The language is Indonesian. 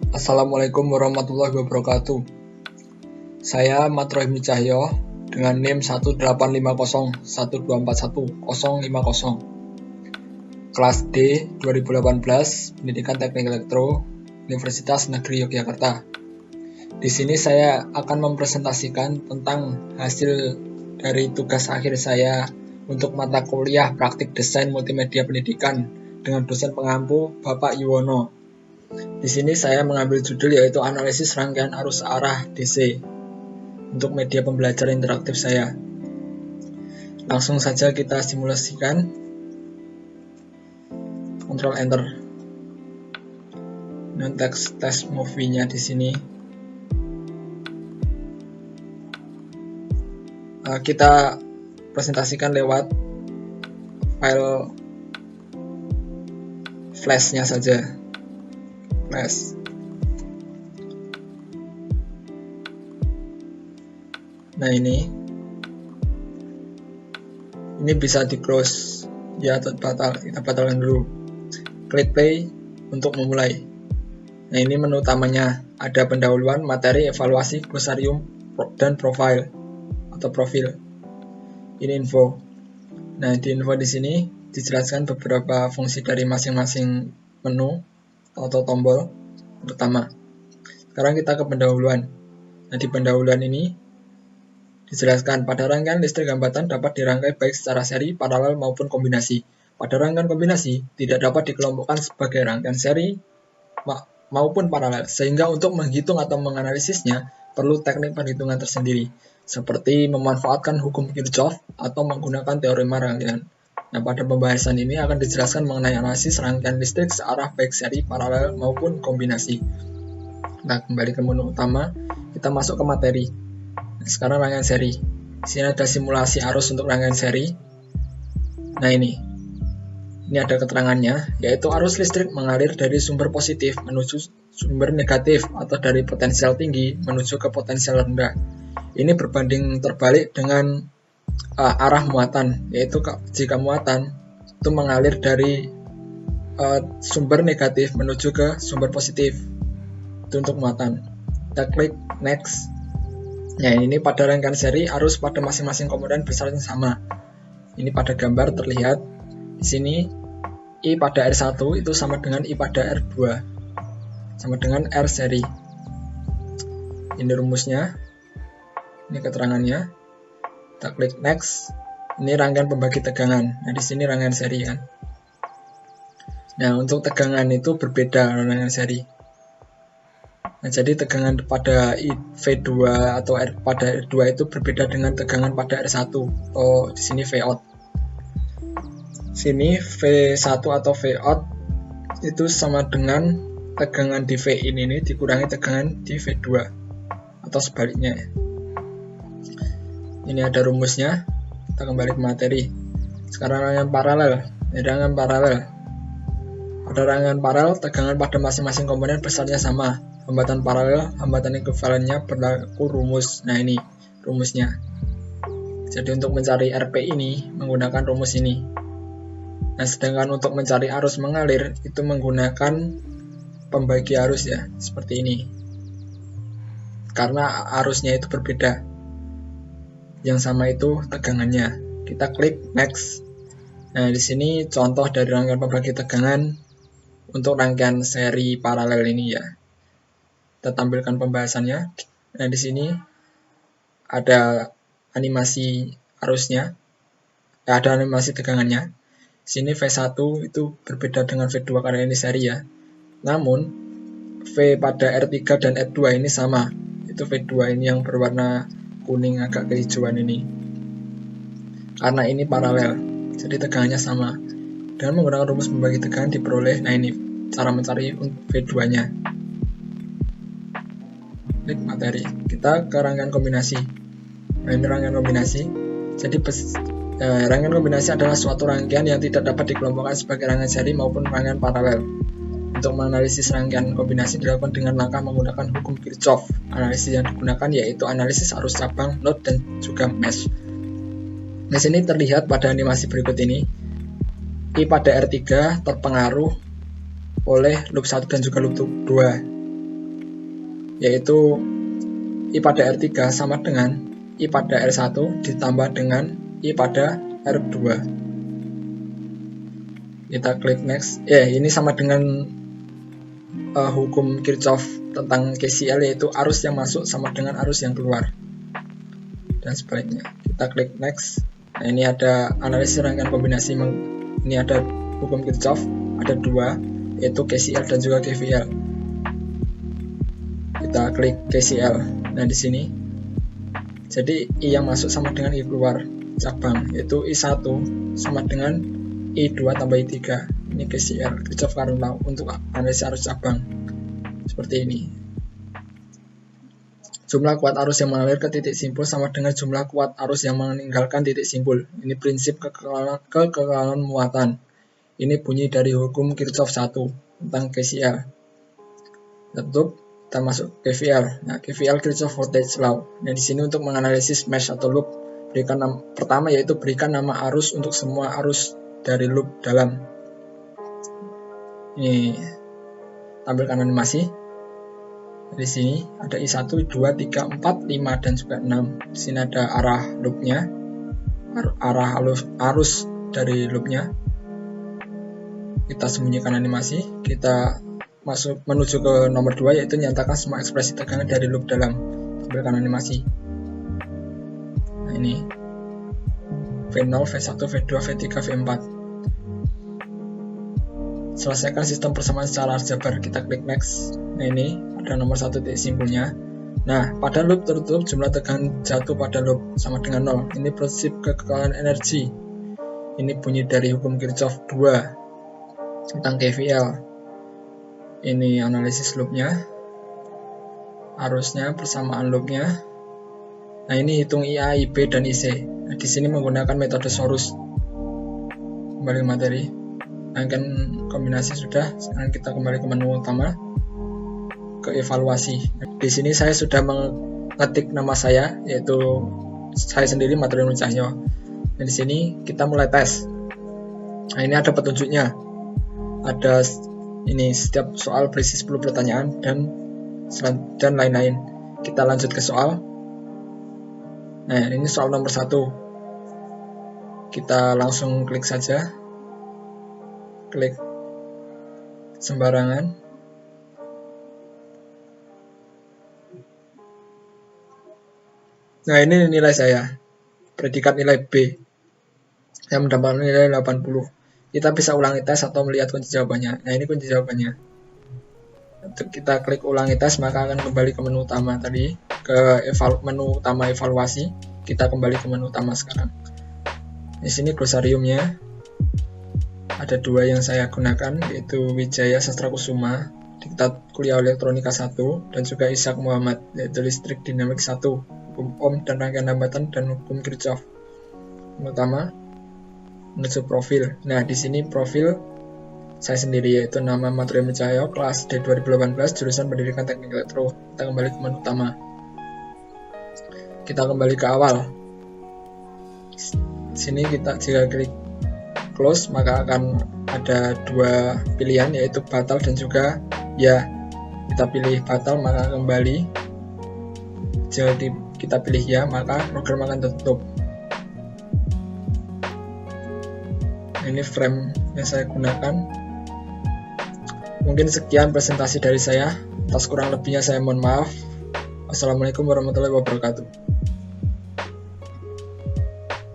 Assalamualaikum warahmatullahi wabarakatuh. Saya Matrohimi Cahyo dengan NIM 18501241050. Kelas D 2018, Pendidikan Teknik Elektro, Universitas Negeri Yogyakarta. Di sini saya akan mempresentasikan tentang hasil dari tugas akhir saya untuk mata kuliah Praktik Desain Multimedia Pendidikan dengan dosen pengampu Bapak Yuwono. Di sini saya mengambil judul yaitu analisis rangkaian arus arah DC untuk media pembelajaran interaktif saya. Langsung saja kita simulasikan. Ctrl Enter. Dan teks movie-nya di sini. Kita presentasikan lewat file flash-nya saja. Flash. Nah ini bisa di close ya, atau kita batalkan dulu. Klik play untuk memulai. Nah ini menu utamanya, ada pendahuluan, materi, evaluasi, glosarium, dan profil. Ini info. Nah di info di sini dijelaskan beberapa fungsi dari masing-masing menu atau tombol pertama. Sekarang kita ke pendahuluan. Nah di pendahuluan ini dijelaskan pada rangkaian listrik hambatan dapat dirangkai baik secara seri, paralel maupun kombinasi. Pada rangkaian kombinasi tidak dapat dikelompokkan sebagai rangkaian seri maupun paralel, sehingga untuk menghitung atau menganalisisnya perlu teknik perhitungan tersendiri, seperti memanfaatkan hukum Kirchhoff atau menggunakan teorema rangkaian. Nah, pada pembahasan ini akan dijelaskan mengenai analisis rangkaian listrik searah baik seri, paralel, maupun kombinasi. Nah, kembali ke menu utama, kita masuk ke materi. Nah, sekarang rangkaian seri. Di sini ada simulasi arus untuk rangkaian seri. Nah, ini ada keterangannya, yaitu arus listrik mengalir dari sumber positif menuju sumber negatif atau dari potensial tinggi menuju ke potensial rendah. Ini berbanding terbalik dengan arah muatan, yaitu jika muatan itu mengalir dari sumber negatif menuju ke sumber positif. Itu untuk muatan. Kita klik next. Nah ini pada rangkaian seri arus pada masing-masing komponen besarnya sama. Ini pada gambar terlihat di sini I pada R1 itu sama dengan I pada R2 sama dengan R seri. Ini rumusnya. Ini keterangannya. Kita klik next. Ini rangkaian pembagi tegangan. Nah, di sini rangkaian seri kan. Nah, untuk tegangan itu berbeda rangkaian seri. Nah, jadi tegangan pada V2 atau pada R2 itu berbeda dengan tegangan pada R1. Oh, di sini Vout. Sini V1 atau Vout itu sama dengan tegangan di Vin ini dikurangi tegangan di V2 atau sebaliknya. Ini ada rumusnya. Kita kembali ke materi. Sekarang rangkaian paralel. Ini rangkaian paralel. Pada rangkaian paralel, tegangan pada masing-masing komponen besarnya sama. Hambatan paralel, hambatan ekuivalennya berlaku rumus. Nah ini rumusnya. Jadi untuk mencari RP ini menggunakan rumus ini. Nah sedangkan untuk mencari arus mengalir itu menggunakan pembagi arus ya, seperti ini. Karena arusnya itu berbeda. Yang sama itu tegangannya. Kita klik next. Nah, di sini contoh dari rangkaian pembagi tegangan untuk rangkaian seri paralel ini ya. Kita tampilkan pembahasannya. Nah, di sini ada animasi arusnya. Ada animasi tegangannya. Di sini V1 itu berbeda dengan V2 karena ini seri ya. Namun V pada R3 dan R2 ini sama. Itu V2 ini yang berwarna kuning agak kehijauan ini. Karena ini paralel, jadi tegangannya sama. Dengan menggunakan rumus pembagi tegangan diperoleh. Nah ini cara mencari V2-nya. Klik materi. Kita ke rangkaian kombinasi. Nah ini rangkaian kombinasi. Jadi rangkaian kombinasi adalah suatu rangkaian yang tidak dapat dikelompokkan sebagai rangkaian seri maupun rangkaian paralel. Untuk menganalisis rangkaian kombinasi dilakukan dengan langkah menggunakan hukum Kirchhoff. Analisis yang digunakan yaitu analisis arus cabang, node, dan juga mesh. Di sini terlihat pada animasi berikut ini, I pada R3 terpengaruh oleh loop 1 dan juga loop 2. yaitu I pada R3 sama dengan I pada R1 ditambah dengan I pada R2. Kita klik next. Ini sama dengan hukum Kirchhoff tentang KCL, yaitu arus yang masuk sama dengan arus yang keluar dan sebaliknya. Kita klik next. Nah, ini ada analisis rangkaian kombinasi. Ini ada hukum Kirchhoff, ada dua, yaitu KCL dan juga KVL. Kita klik KCL. Nah, di sini jadi I yang masuk sama dengan I keluar cabang, yaitu I1 sama dengan I2 tambah I3. Ini KCL, Kirchhoff Current Law, untuk analisis arus cabang seperti ini. Jumlah kuat arus yang mengalir ke titik simpul sama dengan jumlah kuat arus yang meninggalkan titik simpul. Ini prinsip kekekalan muatan. Ini bunyi dari hukum Kirchhoff 1 tentang KCL. Tutup, kita masuk KVL. Nah, KVL Kirchhoff Voltage Law. Nah, di sini untuk menganalisis mesh atau loop, pertama yaitu berikan nama arus untuk semua arus dari loop dalam. Ini tampilkan animasi. Di sini ada I1, I2, 3, 4, 5 dan juga 6. Di sini ada arah loopnya, arah arus dari loopnya. Kita sembunyikan animasi. Kita menuju ke nomor 2, yaitu nyatakan semua ekspresi tegangan dari loop dalam. Tampilkan animasi. Nah, ini V0, V1, V2, V3, V4. Selesaikan sistem persamaan secara aljabar. Kita klik next. Nah, ini ada nomor 1 titik simpulnya. Nah, pada loop tertutup jumlah tegangan jatuh pada loop sama dengan 0. Ini prinsip kekekalan energi. Ini bunyi dari hukum Kirchhoff 2 tentang KVL. Ini analisis loopnya, arusnya, persamaan loopnya. Nah, ini hitung IA, IB, dan IC. Nah, di sini menggunakan metode Sorus. Kembali ke materi. Rangkaian kombinasi sudah. Sekarang kita kembali ke menu utama, ke evaluasi. Di sini saya sudah mengetik nama saya, yaitu saya sendiri, Matrianul Cahyo. Dan di sini kita mulai tes. Nah, ini ada petunjuknya. Ada ini setiap soal berisi 10 pertanyaan dan lain-lain. Kita lanjut ke soal. Nah, ini soal nomor 1. Kita langsung klik saja. Klik sembarangan. Nah, ini nilai saya. Predikat nilai B. Saya mendapatkan nilai 80. Kita bisa ulangi tes atau melihat kunci jawabannya. Nah, ini kunci jawabannya. Untuk kita klik ulangi tes, maka akan kembali ke menu utama tadi, ke menu utama evaluasi. Kita kembali ke menu utama sekarang. Di sini glosariumnya ada 2 yang saya gunakan, yaitu Wijaya Sastra Kusuma, Diktat Kuliah Elektronika 1, dan juga Ishak Muhammad, yaitu Listrik Dinamik 1, Hukum Ohm dan Rangkaian Hambatan, dan Hukum Kirchhoff. Menu utama, menuju profil. Nah, di sini profil saya sendiri, yaitu nama Matrianul Cahyo, kelas D 2018, jurusan Pendidikan Teknik Elektro. Kita kembali ke menu utama. Kita kembali ke awal. Sini kita jika klik close, maka akan ada 2 pilihan, yaitu batal dan juga ya. Kita pilih batal, maka kembali. Jadi kita pilih ya, maka program akan tutup. Ini frame yang saya gunakan. Mungkin sekian presentasi dari saya. Atas kurang lebihnya saya mohon maaf. Wassalamualaikum warahmatullahi wabarakatuh.